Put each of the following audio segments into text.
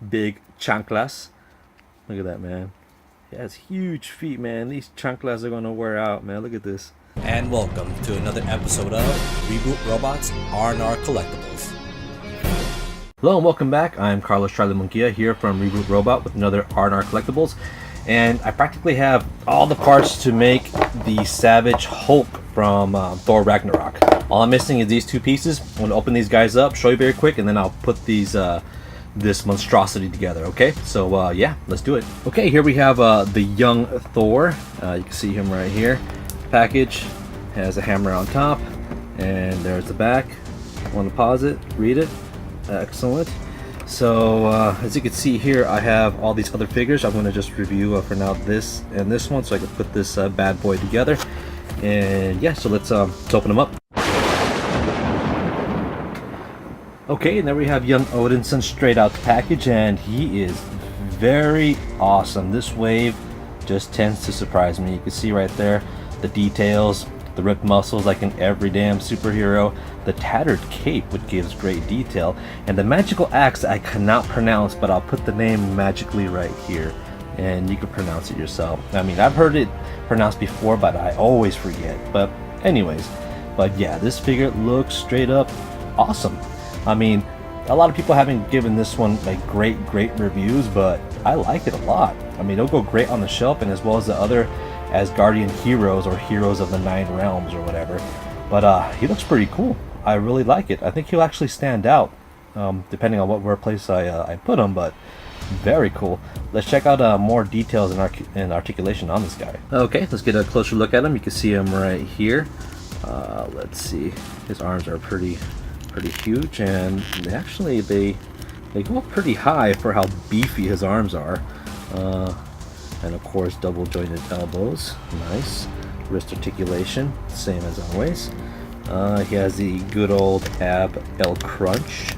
big chanclas. Look at that, man. He has huge feet, man. These chanclas are gonna wear out, man. Look at this. And welcome to another episode of Reboot Robots R&R Collectibles. Hello and welcome back. I'm Carlos Charlie Munguia here from Reboot Robot with another R&R Collectibles. And I practically have all the parts to make the Savage Hulk from Thor Ragnarok. All I'm missing is these two pieces. I'm going to open these guys up, show you very quick, and then I'll put these this monstrosity together, okay? So yeah, let's do it. Okay, here we have the young Thor. You can see him right here. Package has a hammer on top, and there's the back. Want to pause it, read it. Excellent. So as you can see here, I have all these other figures. I'm going to just review for now this and this one so I can put this bad boy together. And yeah, so let's open them up. Okay, and there we have young Odinson straight out the package, and he is very awesome. This wave just tends to surprise me. You can see right there the details, the ripped muscles like in every damn superhero, the tattered cape which gives great detail, and the magical axe I cannot pronounce, but I'll put the name magically right here and you can pronounce it yourself. I mean, I've heard it pronounced before, but I always forget. But anyways, but yeah, this figure looks straight up awesome. I mean, a lot of people haven't given this one like great reviews, but I like it a lot. I mean, it'll go great on the shelf, and as well as the other Asgardian heroes or heroes of the 9 realms or whatever. But he looks pretty cool. I really like it. I think he'll actually stand out depending on where place I put him, but very cool. Let's check out more details and articulation on this guy. Okay, let's get a closer look at him. You can see him right here. Let's see. His arms are pretty huge, and they go up pretty high for how beefy his arms are. And of course, double jointed elbows. Nice. Wrist articulation, same as always. He has the good old ab L crunch,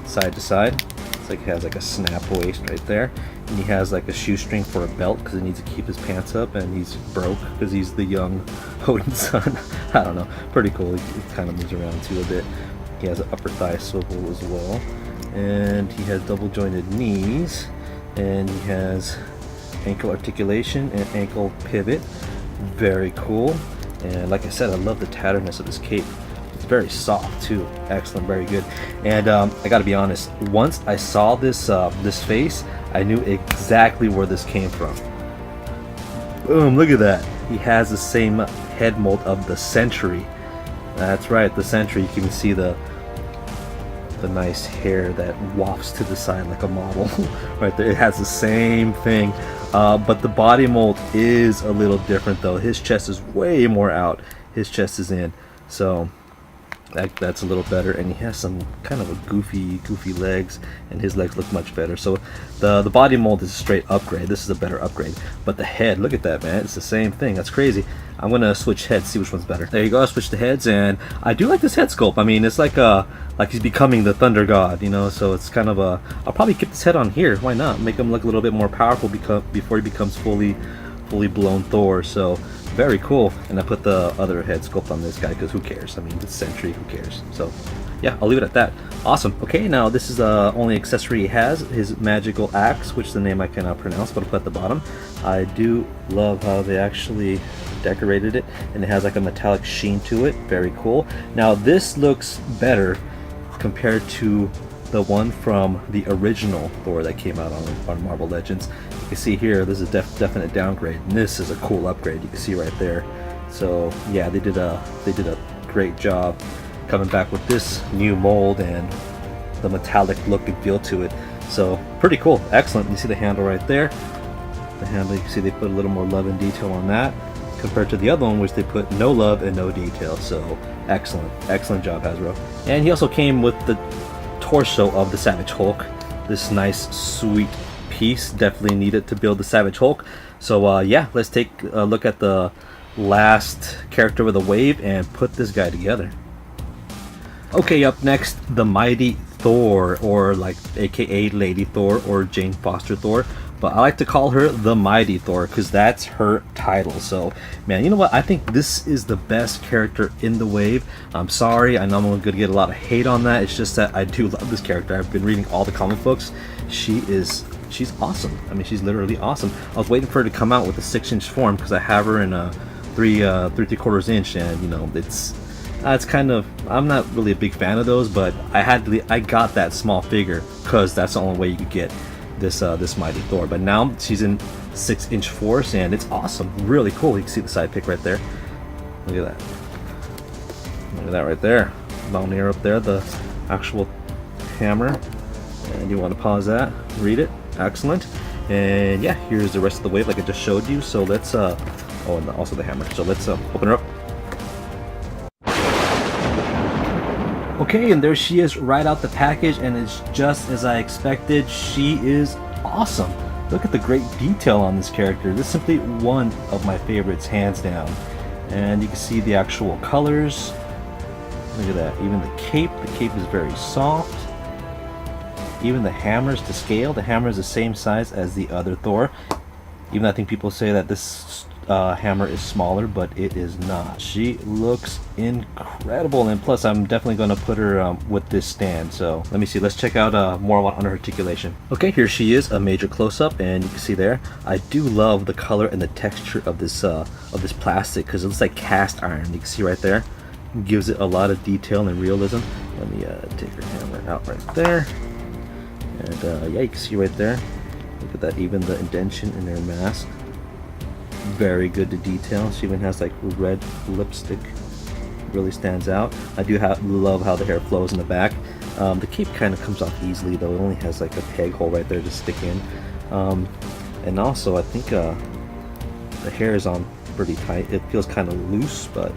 side to side. It's like he has like a snap waist right there, and he has like a shoestring for a belt because he needs to keep his pants up, and he's broke because he's the young Odin's son. I don't know, pretty cool. He kind of moves around too a bit. He has an upper thigh swivel as well, and he has double jointed knees, and he has ankle articulation and ankle pivot. Very cool. And like I said, I love the tatterness of this cape. It's very soft too. Excellent, very good. And I gotta be honest, once I saw this this face, I knew exactly where this came from. Boom, look at that. He has the same head mold of the Sentry. That's right, the Sentry. You can see the nice hair that wafts to the side like a model right there. It has the same thing, but the body mold is a little different though. His chest is way more out, his chest is in, so that's a little better. And he has some kind of a goofy legs, and his legs look much better. So the body mold is a straight upgrade. This is a better upgrade. But the head, look at that, man, it's the same thing. That's crazy. I'm gonna switch heads, see which one's better. There you go, I switched the heads, and I do like this head sculpt. I mean, it's like he's becoming the Thunder God, you know, so it's kind of I'll probably keep this head on here. Why not? Make him look a little bit more powerful before he becomes fully blown Thor. So very cool. And I put the other head sculpt on this guy because who cares? I mean, it's Sentry, who cares? So yeah, I'll leave it at that. Awesome. Okay, now this is the only accessory he has, his magical axe, which is the name I cannot pronounce, but I'll put at the bottom. I do love how they actually decorated it, and it has like a metallic sheen to it. Very cool. Now this looks better compared to the one from the original Thor that came out on Marvel Legends. You can see here, this is definite downgrade, and this is a cool upgrade. You can see right there. So yeah, they did a great job coming back with this new mold and the metallic look and feel to it. So pretty cool, excellent. You see the handle right there. The handle, you can see they put a little more love and detail on that compared to the other one, which they put no love and no detail. So excellent job, Hasbro. And he also came with the torso of the Savage Hulk. This nice sweet piece, definitely needed to build the Savage Hulk. So yeah, let's take a look at the last character with a wave and put this guy together. Okay, up next, the Mighty Thor, or like aka Lady Thor or Jane Foster Thor. but I like to call her the Mighty Thor because that's her title. So, man, you know what? I think this is the best character in the wave. I'm sorry, I know I'm going to get a lot of hate on that. It's just that I do love this character. I've been reading all the comic books. she's awesome. I mean, she's literally awesome. I was waiting for her to come out with a 6-inch form because I have her in a 3 3/4 inch, and you know, it's kind of, I'm not really a big fan of those, but I got that small figure because that's the only way you could get this mighty Thor. But now she's in 6-inch force, and it's awesome, really cool. You can see the side pick right there. Look at that. Look at that right there. Mountaineer up there, the actual hammer. And you want to pause that, read it. Excellent. And yeah, here's the rest of the wave like I just showed you. So let's oh, and also the hammer. So let's open her up. Okay, and there she is right out the package, and it's just as I expected. She is awesome. Look at the great detail on this character. This is simply one of my favorites, hands down. And you can see the actual colors. Look at that. Even the cape is very soft. Even the hammer's to scale. The hammer is the same size as the other Thor. Even though I think people say that this hammer is smaller, but it is not. She looks incredible, and plus I'm definitely going to put her with this stand. So let me see, let's check out more on her articulation. Okay, here she is, a major close-up, and you can see there, I do love the color and the texture of this plastic, because it looks like cast iron. You can see right there, it gives it a lot of detail and realism. Let me take her hammer out right there, and yeah, you can see right there, look at that, even the indentation in her mask, very good to detail. She even has like red lipstick, really stands out. I do love how the hair flows in the back. The cape kind of comes off easily though. It only has like a peg hole right there to stick in, and also I think the hair is on pretty tight. It feels kind of loose, but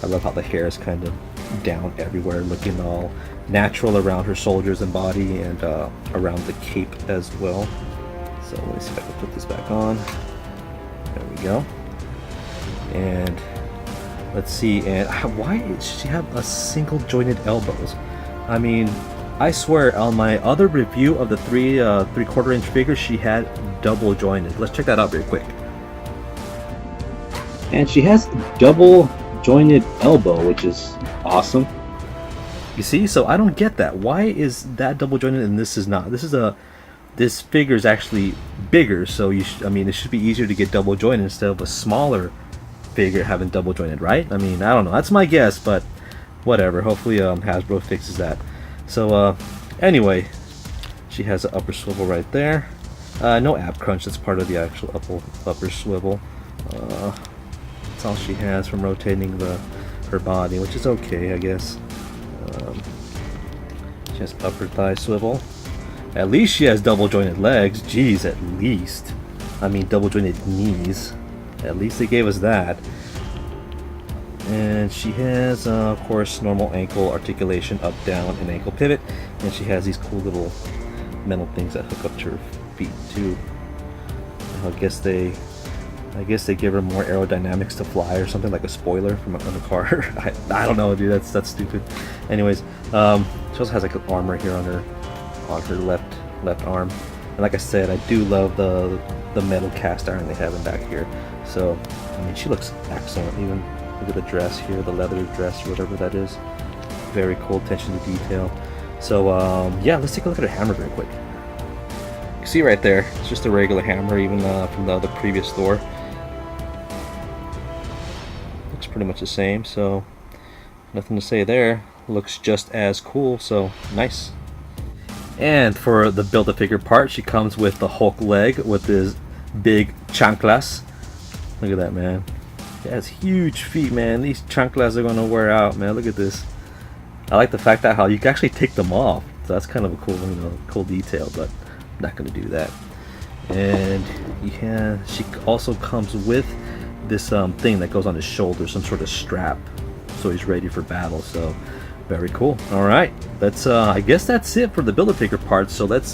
I love how the hair is kind of down everywhere, looking all natural around her shoulders and body, and around the cape as well. So let me see if I can put this back on. There we go. And let's see, and why does she have a single jointed elbows? I mean, I swear on my other review of the 3/4 inch figure, she had double jointed. Let's check that out real quick. And she has double jointed elbow, which is awesome. You see, so I don't get that. Why is that double jointed and this is not? This figure is actually bigger, so I mean, it should be easier to get double jointed instead of a smaller figure having double jointed, right? I mean, I don't know. That's my guess, but whatever. Hopefully, Hasbro fixes that. So, anyway, she has an upper swivel right there. No ab crunch. That's part of the actual upper swivel. That's all she has from rotating her body, which is okay, I guess. She has upper thigh swivel. At least she has double jointed legs. Jeez, at least. I mean, double jointed knees. At least they gave us that. And she has, of course, normal ankle articulation, up, down, and ankle pivot. And she has these cool little metal things that hook up to her feet too. I guess they give her more aerodynamics to fly, or something, like a spoiler from on a car. I don't know, dude. That's stupid. Anyways, she also has like an arm right here on her left arm, and like I said, I do love the metal cast iron they have in back here. So I mean, she looks excellent. Even look at the dress here, the leather dress or whatever that is. Very cool, attention to detail. So yeah, let's take a look at her hammer real quick. You can see right there, it's just a regular hammer, even from the other previous Thor. Looks pretty much the same, so nothing to say there. Looks just as cool, so nice. And for the Build-A-Figure part, she comes with the Hulk leg with his big chanclas. Look at that, man. He has huge feet, man. These chanclas are going to wear out, man. Look at this. I like the fact that how you can actually take them off. So that's kind of a cool, cool detail, but I'm not going to do that. And she also comes with this thing that goes on his shoulder, some sort of strap, so he's ready for battle. So very cool. All right, let's I guess that's it for the Build-A-Figure parts. So let's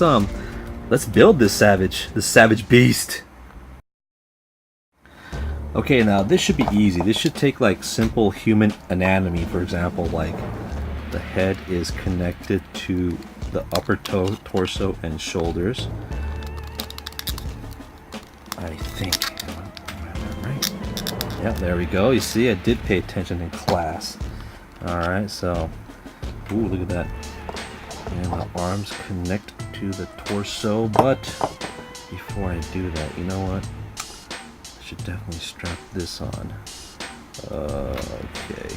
build this savage beast. Okay, now this should be easy. This should take like simple human anatomy. For example, like the head is connected to the upper torso and shoulders, I think. Right. Yeah, there we go. You see, I did pay attention in class. Alright, so ooh, look at that. And the arms connect to to the torso, but before I do that, you know what? I should definitely strap this on. Okay.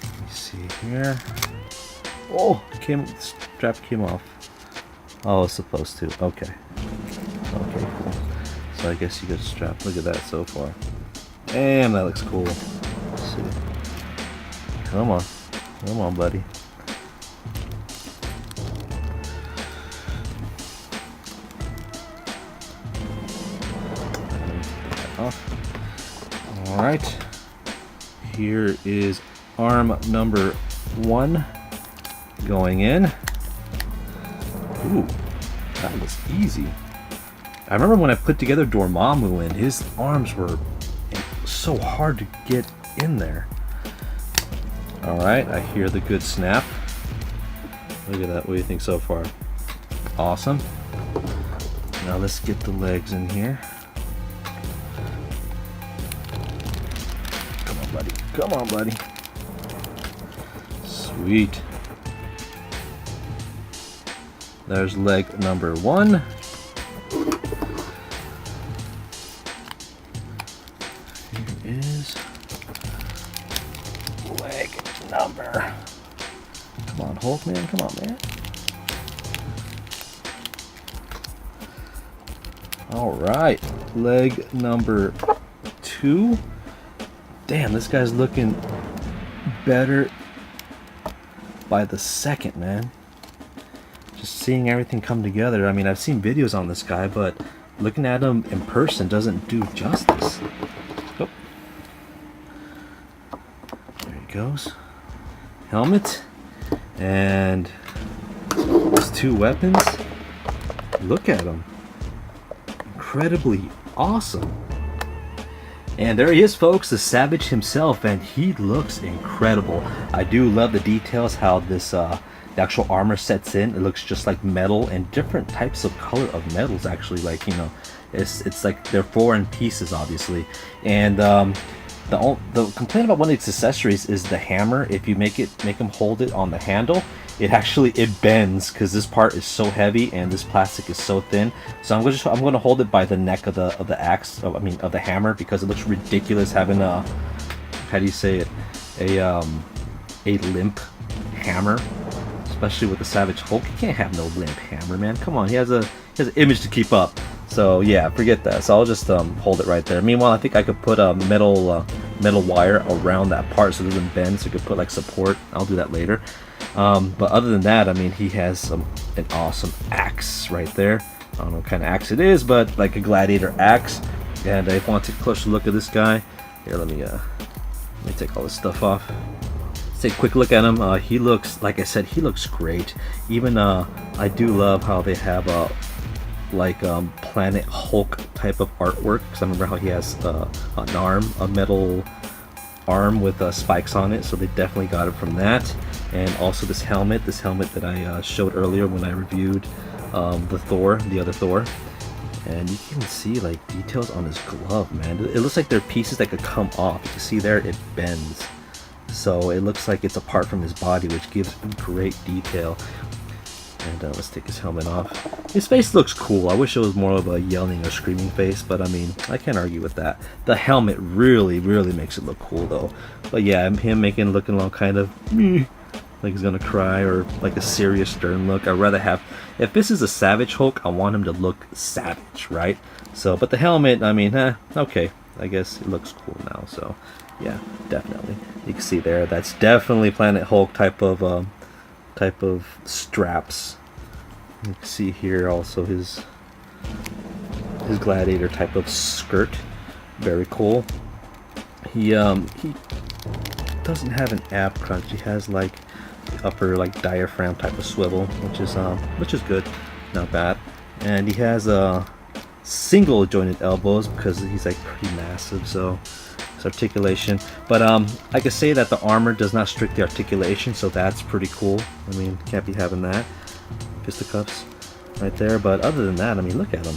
Let me see here. Oh, strap came off. Oh, it's supposed to. Okay. Okay, cool. So I guess you could strap. Look at that so far. Damn, that looks cool. Let's see. Come on. Come on, buddy. Alright. Here is arm number 1 going in. Ooh, that was easy. I remember when I put together Dormammu and his arms were so hard to get in there. Alright, I hear the good snap. Look at that. What do you think so far? Awesome. Now let's get the legs in here. Come on, buddy. Come on, buddy. Sweet. There's leg number 1. Here is leg number. Come on, Hulk, man. Come on, man. Alright. Leg number 2. Damn, this guy's looking better by the second, man. Just seeing everything come together. I mean, I've seen videos on this guy, but looking at him in person doesn't do justice. Oh. There he goes. Helmet. And his 2 weapons. Look at him. Incredibly awesome. And there he is, folks, the Savage himself, and he looks incredible. I do love the details, how this the actual armor sets in. It looks just like metal, and different types of color of metals, actually. Like, you know, it's like they're foreign pieces, obviously. And the complaint about one of its accessories is the hammer. If you make him hold it on the handle, it bends, because this part is so heavy and this plastic is so thin. So I'm going to hold it by the neck of the axe, of the hammer, because it looks ridiculous having a, how do you say it, a limp hammer, especially with the Savage Hulk. You can't have no limp hammer, man. Come on, he has an image to keep up. So yeah, forget that. So I'll just hold it right there. Meanwhile, I think I could put a metal wire around that part so it doesn't bend, so you could put like support. I'll do that later. But other than that, I mean, he has an awesome axe right there. I don't know what kind of axe it is, but like a Gladiator axe. And if you want to take a closer look at this guy, here, let me take all this stuff off. Let's take a quick look at him. He looks, like I said, he looks great. Even I do love how they have Planet Hulk type of artwork, because I remember how he has an arm, a metal arm with spikes on it, so they definitely got it from that. And also this helmet that I showed earlier when I reviewed the other Thor, and you can see like details on his glove, man. It looks like they're pieces that could come off. You can see there it bends, so it looks like it's apart from his body, which gives great detail. And let's take his helmet off. His face looks cool. I wish it was more of a yelling or screaming face, but I mean, I can't argue with that. The helmet really makes it look cool though. But yeah, him making it looking all kind of like he's gonna cry, or like a serious stern look. I'd rather have, if this is a Savage Hulk, I want him to look savage, right? So, but the helmet, I mean, okay, I guess it looks cool now. So yeah, definitely. You can see there, that's definitely Planet Hulk type of straps. You can see here also his Gladiator type of skirt. Very cool. He doesn't have an ab crunch. He has like the upper like diaphragm type of swivel, which is good, not bad. And he has single jointed elbows because he's like pretty massive, so it's articulation. But I can say that the armor does not restrict the articulation, so that's pretty cool. I mean, can't be having that. Fisticuffs right there. But other than that, I mean, look at him.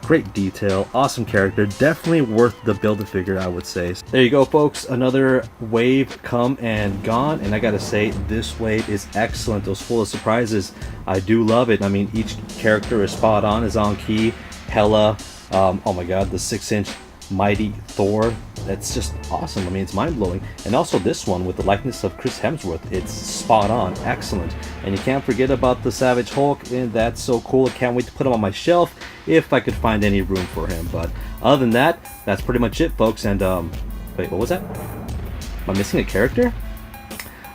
great detail, awesome character, definitely worth the Build-A-Figure, I would say. There you go, folks, another wave come and gone, and I gotta say, this wave is excellent. It was full of surprises. I do love it. I mean, each character is spot on, is on key. Hela, oh my god, the 6-inch mighty Thor, that's just awesome. I mean, it's mind-blowing. And also this one with the likeness of Chris Hemsworth, it's spot on, excellent. And you can't forget about the Savage Hulk, and that's so cool. I can't wait to put him on my shelf if I could find any room for him. But other than that, that's pretty much it, folks. And wait, what was that? Am I missing a character?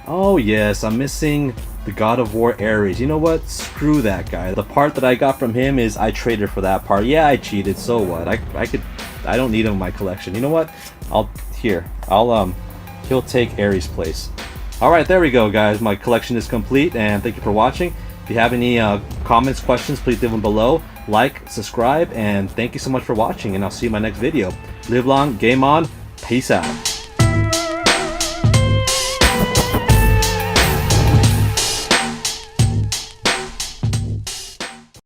Oh yes, I'm missing the God of War Ares. You know what? Screw that guy. The part that I got from him is I traded for that part. Yeah, I cheated, so what? I don't need him in my collection. You know what? He'll take Ares' place. Alright, there we go, guys. My collection is complete, and thank you for watching. If you have any comments, questions, please leave them below. Like, subscribe, and thank you so much for watching, and I'll see you in my next video. Live long, game on, peace out.